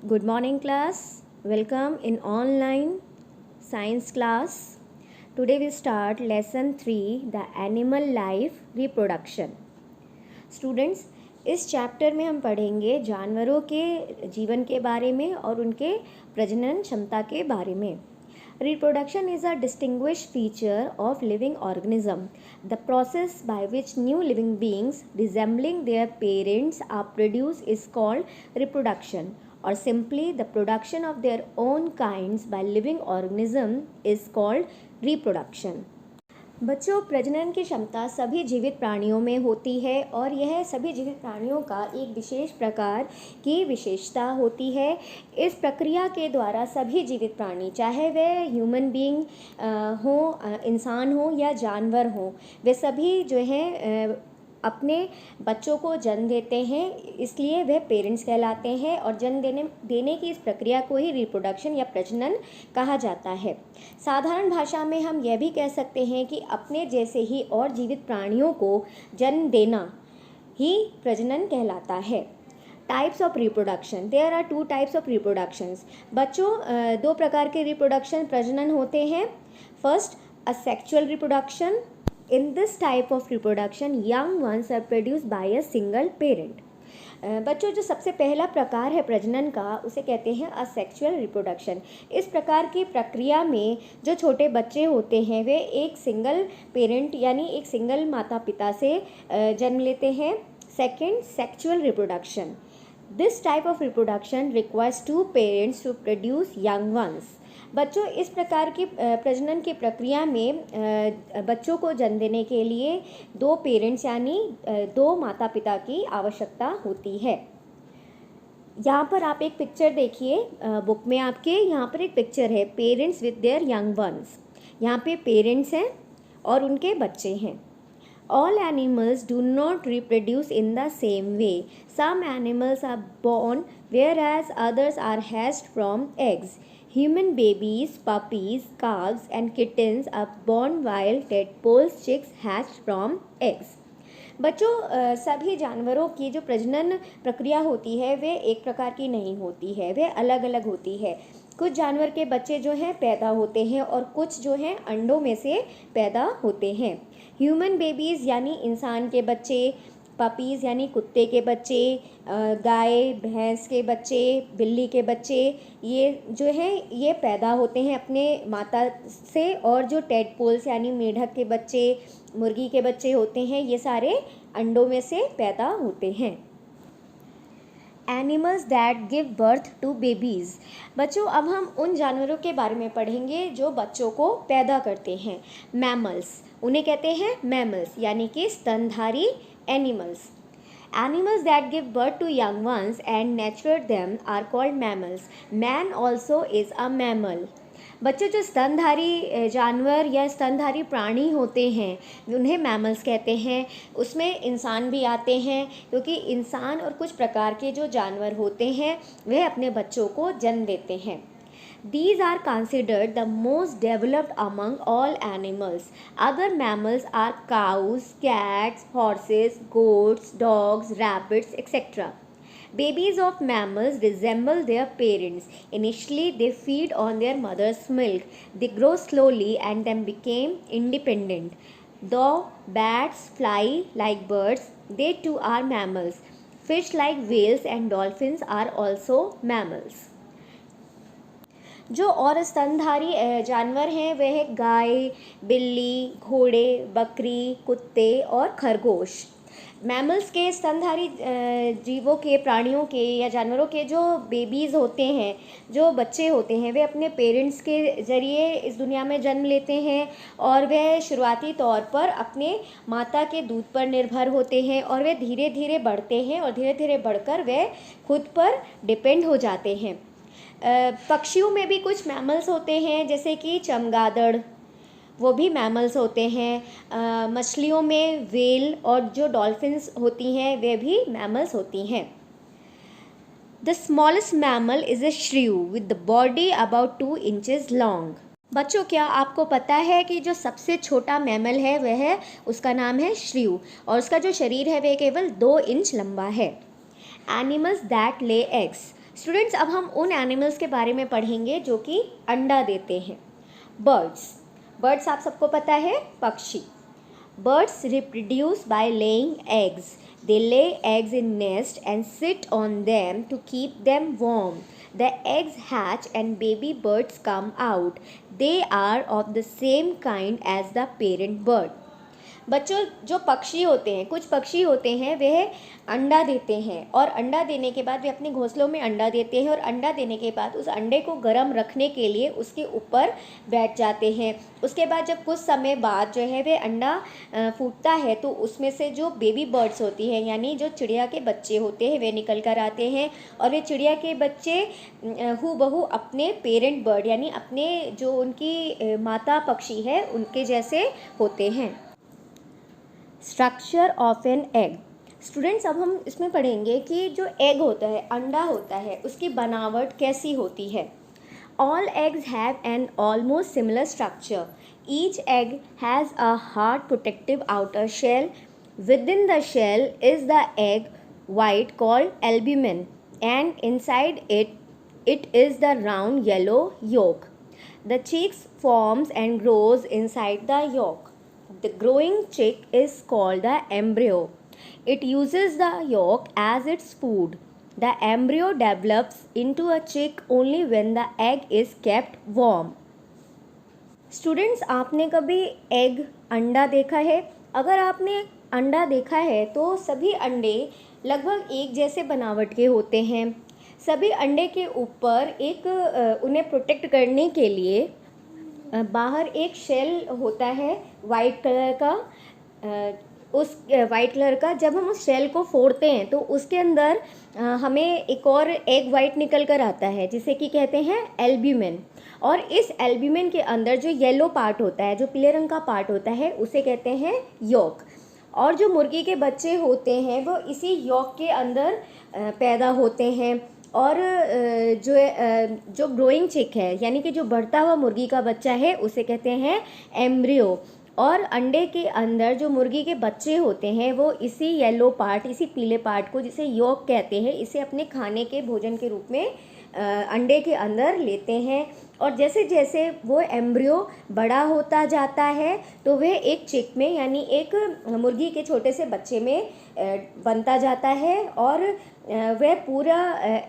Good morning, class. Welcome in online science class. Today we start lesson 3, the animal life reproduction. Students, इस chapter में हम पढ़ेंगे जानवरों के जीवन के बारे में और उनके प्रजनन क्षमता के बारे में. Reproduction is a distinguished feature of living organism. The process by which new living beings resembling their parents are produced is called reproduction, or simply the production of their own kinds by living organism is called reproduction. बच्चों, प्रजनन की क्षमता सभी जीवित प्राणियों में होती है और यह सभी जीवित प्राणियों का एक विशेष प्रकार की विशेषता होती है. इस प्रक्रिया के द्वारा सभी जीवित प्राणी, चाहे वह ह्यूमन बीइंग हो, इंसान हो या जानवर हो, वे सभी जो है अपने बच्चों को जन्म देते हैं, इसलिए वह पेरेंट्स कहलाते हैं और जन्म देने की इस प्रक्रिया को ही रिप्रोडक्शन या प्रजनन कहा जाता है. साधारण भाषा में हम यह भी कह सकते हैं कि अपने जैसे ही और जीवित प्राणियों को जन्म देना ही प्रजनन कहलाता है. Types of reproduction. There are 2 types of reproductions. बच्चों, 2 प्रकार के रिप्रोडक्शन प्रजनन होते हैं. First, asexual reproduction. In this type of reproduction, young ones are produced by a single parent. बच्चों, जो सबसे पहला प्रकार है प्रजनन का, उसे कहते हैं असेक्सुअल रिप्रोडक्शन. इस प्रकार की प्रक्रिया में जो छोटे बच्चे होते हैं वे एक सिंगल पेरेंट यानी एक सिंगल माता पिता से जन्म लेते हैं. Second, sexual reproduction. This type of reproduction requires 2 parents to produce young ones. बच्चों, इस प्रकार की प्रजनन की प्रक्रिया में बच्चों को जन्म देने के लिए 2 पेरेंट्स यानी 2 माता पिता की आवश्यकता होती है. यहाँ पर आप एक पिक्चर देखिए बुक में आपके. यहाँ पर एक पिक्चर है, parents with their young ones. यहाँ पे पेरेंट्स हैं और उनके बच्चे हैं. All animals do not reproduce in the same way. Some animals are born whereas others are hatched from eggs. Human babies, puppies, calves and kittens are born while tadpoles, chicks hatch from eggs. बच्चों, सभी जानवरों की जो प्रजनन प्रक्रिया होती है वे एक प्रकार की नहीं होती है, वे अलग अलग होती है. कुछ जानवर के बच्चे जो हैं पैदा होते हैं और कुछ जो हैं अंडों में से पैदा होते हैं. ह्यूमन बेबीज़ यानी इंसान के बच्चे, पपीज़ यानी कुत्ते के बच्चे, गाय भैंस के बच्चे, बिल्ली के बच्चे, ये जो हैं ये पैदा होते हैं अपने माता से. और जो टेडपोल्स यानी मेढक के बच्चे, मुर्गी के बच्चे होते हैं, ये सारे अंडों में से पैदा होते हैं. Animals that give birth to babies. बच्चों, अब हम उन जानवरों के बारे में पढ़ेंगे जो बच्चों को पैदा करते हैं. मैमल्स, उन्हें कहते हैं मैमल्स यानी कि स्तनधारी animals. Animals that give birth to young ones and nurture them are called mammals. Man also is a mammal. बच्चों, जो स्तनधारी जानवर या स्तनधारी प्राणी होते हैं उन्हें मैमल्स कहते हैं. उसमें इंसान भी आते हैं क्योंकि इंसान और कुछ प्रकार के जो जानवर होते हैं वह अपने बच्चों को जन्म देते हैं. These are considered the most developed among all animals. Other mammals are cows, cats, horses, goats, dogs, rabbits, etc. Babies of mammals resemble their parents. Initially, they feed on their mother's milk. They grow slowly and then become independent. Though bats fly like birds, they too are mammals. Fish like whales and dolphins are also mammals. जो और स्तनधारी जानवर हैं वह है गाय, बिल्ली, घोड़े, बकरी, कुत्ते और खरगोश. मैमल्स के स्तनधारी जीवों के, प्राणियों के या जानवरों के जो बेबीज़ होते हैं, जो बच्चे होते हैं, वे अपने पेरेंट्स के ज़रिए इस दुनिया में जन्म लेते हैं और वे शुरुआती तौर पर अपने माता के दूध पर निर्भर होते हैं और वे धीरे धीरे बढ़ते हैं और धीरे धीरे बढ़कर वे खुद पर डिपेंड हो जाते हैं. पक्षियों में भी कुछ मैमल्स होते हैं जैसे कि चमगादड़, वो भी मैमल्स होते हैं. मछलियों में व्हेल और जो डॉल्फिन्स होती हैं वे भी मैमल्स होती हैं. The smallest mammal is a श्रीव with the body about 2 inches long. बच्चों, क्या आपको पता है कि जो सबसे छोटा मैमल है वह उसका नाम है श्रीव और उसका जो शरीर है वह केवल 2 इंच लंबा है. Animals that lay eggs. Students, अब हम उन एनिमल्स के बारे में पढ़ेंगे जो कि अंडा देते हैं। बर्ड्स आप सबको पता है, पक्षी। Birds reproduce by laying eggs. They lay eggs in nest and sit on them to keep them warm. The eggs hatch and baby birds come out. They are of the same kind as the parent bird. बच्चों, जो पक्षी होते हैं, कुछ पक्षी होते हैं, वह अंडा देते हैं और अंडा देने के बाद वे अपने घोंसलों में अंडा देते हैं और अंडा देने के बाद उस अंडे को गर्म रखने के लिए उसके ऊपर बैठ जाते हैं। उसके बाद जब कुछ समय बाद जो है वे अंडा फूटता है तो उसमें से जो बेबी बर्ड्स होती हैं, यानी जो चिड़िया के बच्चे होते हैं, वे निकल कर आते हैं और वे चिड़िया के बच्चे हूबहू अपने पेरेंट बर्ड यानी अपने जो उनकी माता पक्षी है उनके जैसे होते हैं। Structure of an egg. Students, अब हम इसमें पढ़ेंगे कि जो एग होता है, अंडा होता है, उसकी बनावट कैसी होती है। All eggs have an almost similar structure. Each egg has a hard protective outer shell. Within the shell is the egg white called albumen, and inside it is the round yellow yolk. The chick forms and grows inside the yolk. The growing chick is called the embryo. It uses the yolk as its food. The embryo develops into a chick only when the egg is kept warm. Students, आपने कभी egg अंडा देखा है? अगर आपने अंडा देखा है तो सभी अंडे लगभग एक जैसे बनावट के होते हैं। सभी अंडे के ऊपर एक उन्हें प्रोटेक्ट करने के लिए बाहर एक शेल होता है वाइट कलर का। उस वाइट कलर का जब हम उस शेल को फोड़ते हैं तो उसके अंदर हमें एक और एग वाइट निकल कर आता है जिसे कि कहते हैं एल्ब्यूमिन। और इस एल्ब्यूमिन के अंदर जो येलो पार्ट होता है, जो पीले रंग का पार्ट होता है, उसे कहते हैं यॉक। और जो मुर्गी के बच्चे होते हैं वो इसी यॉक के अंदर पैदा होते हैं। और जो ग्रोइंग चिक है यानी कि जो बढ़ता हुआ मुर्गी का बच्चा है उसे कहते हैं एम्ब्रियो। और अंडे के अंदर जो मुर्गी के बच्चे होते हैं वो इसी येलो पार्ट, इसी पीले पार्ट को जिसे यॉक कहते हैं, इसे अपने खाने के भोजन के रूप में अंडे के अंदर लेते हैं। और जैसे जैसे वो एम्ब्रियो बड़ा होता जाता है तो वह एक चिक में यानी एक मुर्गी के छोटे से बच्चे में बनता जाता है और वह पूरा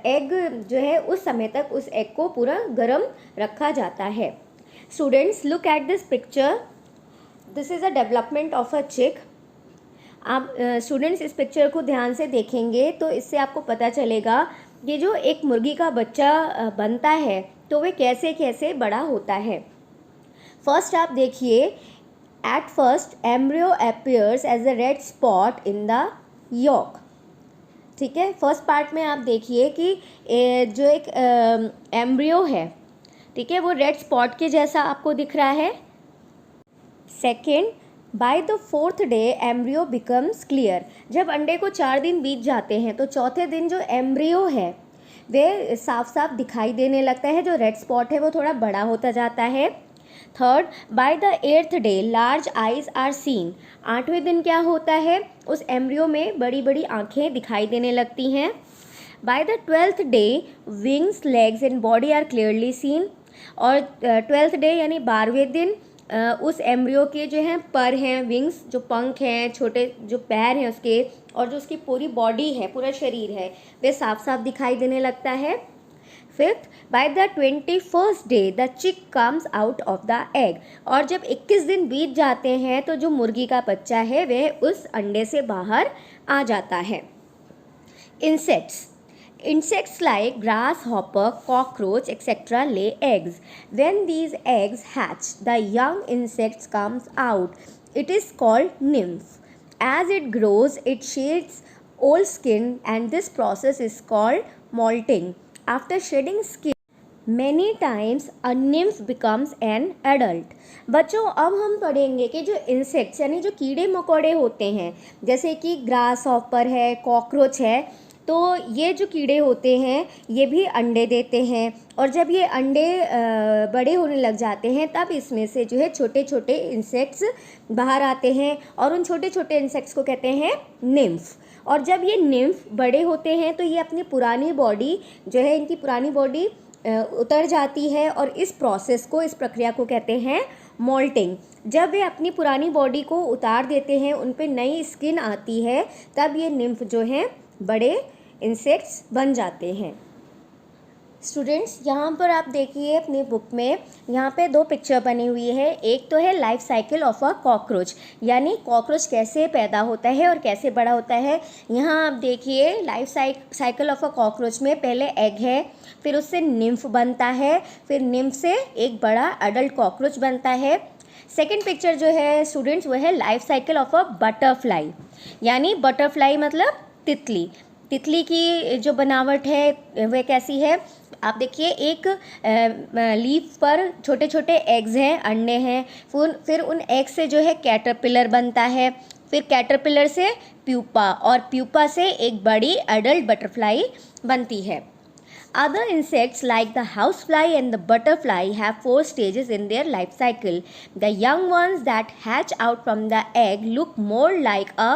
एग जो है उस समय तक उस एग को पूरा गर्म रखा जाता है। Students, look at this picture. This is a development of a चिक। आप स्टूडेंट्स इस पिक्चर को ध्यान से देखेंगे तो इससे आपको पता चलेगा कि जो एक मुर्गी का बच्चा बनता है तो वह कैसे कैसे बड़ा होता है। फर्स्ट आप देखिए, at first embryo appears as a red spot in the yolk. ठीक है, फर्स्ट पार्ट में आप देखिए कि जो एक एम्ब्रियो है, ठीक है, वो रेड स्पॉट के जैसा आपको दिख रहा है। Second, by the fourth day embryo becomes clear. जब अंडे को 4 दिन बीत जाते हैं तो चौथे दिन जो एम्ब्रियो है वे साफ साफ दिखाई देने लगता है, जो रेड स्पॉट है वो थोड़ा बड़ा होता जाता है। Third, by the 8th day large eyes are seen. 8वें दिन क्या होता है, उस एम्ब्रियो में बड़ी बड़ी आँखें दिखाई देने लगती हैं। By the 12th day wings, legs and body are clearly seen. और 12th डे यानी 12वें दिन उस एम्ब्रियो के जो हैं पर हैं, विंग्स जो पंख हैं, छोटे जो पैर हैं उसके, और जो उसकी पूरी बॉडी है, पूरा शरीर है, वे साफ साफ दिखाई देने लगता है। Fifth, by the 21st day the चिक comes out of the egg. और जब 21 दिन बीत जाते हैं तो जो मुर्गी का बच्चा है वह उस अंडे से बाहर आ जाता है। Insects like grasshopper, cockroach, etc. lay eggs. When these eggs hatch, the young insect comes out. It is called nymph. As it grows, it sheds old skin, and this process is called molting. After shedding skin, many times a nymph becomes an adult. बच्चों, अब हम पढ़ेंगे कि जो insects यानी जो कीड़े मकोड़े होते हैं, जैसे कि ग्रास हॉपर है, कॉकरोच है, तो ये जो कीड़े होते हैं ये भी अंडे देते हैं। और जब ये अंडे बड़े होने लग जाते हैं तब इसमें से जो है छोटे छोटे इंसेक्ट्स बाहर आते हैं और उन छोटे छोटे इंसेक्ट्स को कहते हैं निम्फ। और जब ये निम्फ बड़े होते हैं तो ये अपनी पुरानी बॉडी जो है, इनकी पुरानी बॉडी उतर जाती है और इस प्रोसेस को, इस प्रक्रिया को कहते हैं मोल्टिंग। जब वे अपनी पुरानी बॉडी को उतार देते हैं, उन पे नई स्किन आती है, तब ये निम्फ जो हैं बड़े इंसेक्ट्स बन जाते हैं। स्टूडेंट्स, यहाँ पर आप देखिए अपनी बुक में यहाँ पे 2 पिक्चर बनी हुई है। एक तो है life cycle of a cockroach, यानी कॉकरोच कैसे पैदा होता है और कैसे बड़ा होता है। यहाँ आप देखिए life cycle of a cockroach में पहले एग है, फिर उससे निम्फ बनता है, फिर निम्फ से एक बड़ा अडल्ट कॉकरोच बनता है। सेकेंड पिक्चर जो है स्टूडेंट्स, वो है life cycle of a butterfly, यानी बटरफ्लाई मतलब तितली। तितली की जो बनावट है वह कैसी है, आप देखिए एक लीफ पर छोटे छोटे एग्स हैं, अंडे हैं, फिर उन एग से जो है कैटरपिलर बनता है, फिर कैटरपिलर से प्यूपा, और प्यूपा से एक बड़ी अडल्ट बटरफ्लाई बनती है। Other insects like the housefly and the butterfly have 4 stages in their life cycle. The young ones that hatch out from the egg look more like a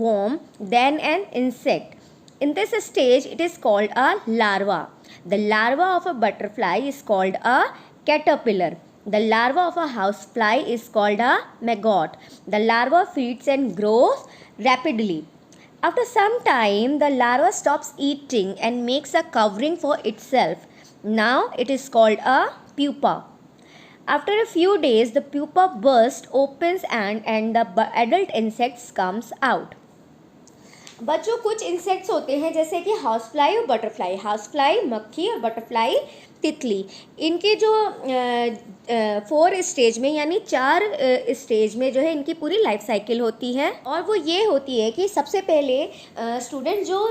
worm than an insect. In this stage, it is called a larva. The larva of a butterfly is called a caterpillar. The larva of a housefly is called a maggot. The larva feeds and grows rapidly. After some time, the larva stops eating and makes a covering for itself. Now it is called a pupa. After a few days, the pupa bursts, opens and the adult insect comes out. बच्चों, कुछ insects होते हैं जैसे कि housefly और butterfly, housefly मक्खी और butterfly तितली। इनके जो 4 स्टेज में, यानी 4 स्टेज में जो है इनकी पूरी लाइफ साइकिल होती है। और वो ये होती है कि सबसे पहले स्टूडेंट जो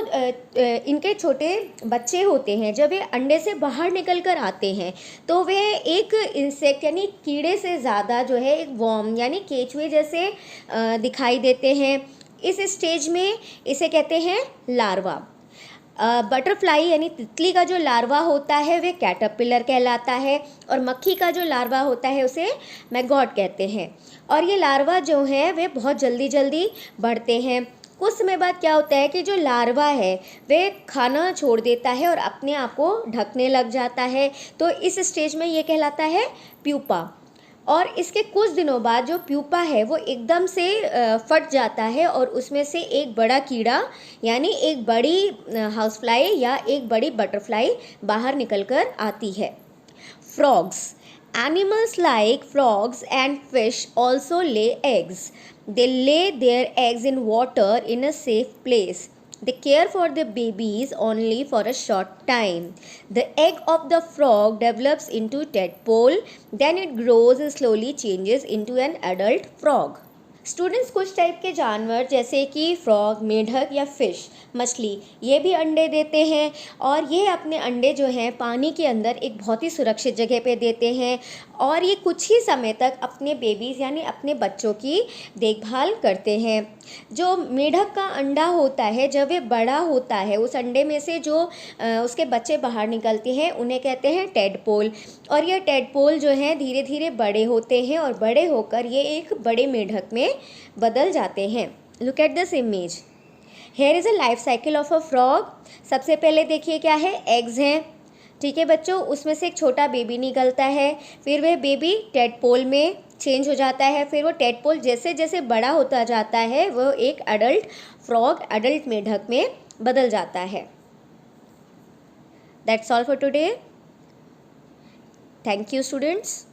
इनके छोटे बच्चे होते हैं, जब वे अंडे से बाहर निकल कर आते हैं तो वे एक इंसेक्ट यानी कीड़े से ज़्यादा जो है एक वर्म यानी केचुए जैसे दिखाई देते हैं। इस स्टेज में इसे कहते हैं लार्वा। बटरफ्लाई यानी तितली का जो लार्वा होता है वे कैटरपिलर कहलाता है, और मक्खी का जो लार्वा होता है उसे मैगॉट कहते हैं। और ये लार्वा जो है वे बहुत जल्दी जल्दी बढ़ते हैं। कुछ समय बाद क्या होता है कि जो लार्वा है वे खाना छोड़ देता है और अपने आप को ढकने लग जाता है, तो इस स्टेज में ये कहलाता है प्यूपा। और इसके कुछ दिनों बाद जो प्यूपा है वो एकदम से फट जाता है और उसमें से एक बड़ा कीड़ा यानी एक बड़ी हाउसफ्लाई या एक बड़ी बटरफ्लाई बाहर निकलकर आती है। Frogs, animals like frogs and fish also lay eggs. They lay their eggs in water in a safe place. They care for the babies only for a short time. The egg of the frog develops into tadpole, then it grows and slowly changes into an adult frog. Students, कुछ type के जानवर जैसे कि frog, मेढक या fish, मछली, ये भी अंडे देते हैं और ये अपने अंडे जो हैं पानी के अंदर एक बहुत ही सुरक्षित जगह पे देते हैं और ये कुछ ही समय तक अपने बेबीज़ यानी अपने बच्चों की देखभाल करते हैं। जो मेढक का अंडा होता है जब ये बड़ा होता है, उस अंडे में से जो उसके बच्चे बाहर निकलते हैं उन्हें कहते हैं टेडपोल, और ये टेडपोल जो हैं धीरे धीरे बड़े होते हैं और बड़े होकर ये एक बड़े मेढक में बदल जाते हैं। Look at this image, here is a life cycle of a frog. सबसे पहले देखिए क्या है, एग्स हैं, ठीक है बच्चों, उसमें से एक छोटा बेबी निकलता है, फिर वह बेबी टेडपोल में चेंज हो जाता है, फिर वो टेडपोल जैसे जैसे बड़ा होता जाता है वो एक अडल्ट फ्रॉग, अडल्ट मेढक में बदल जाता है। That's all for today. Thank you students.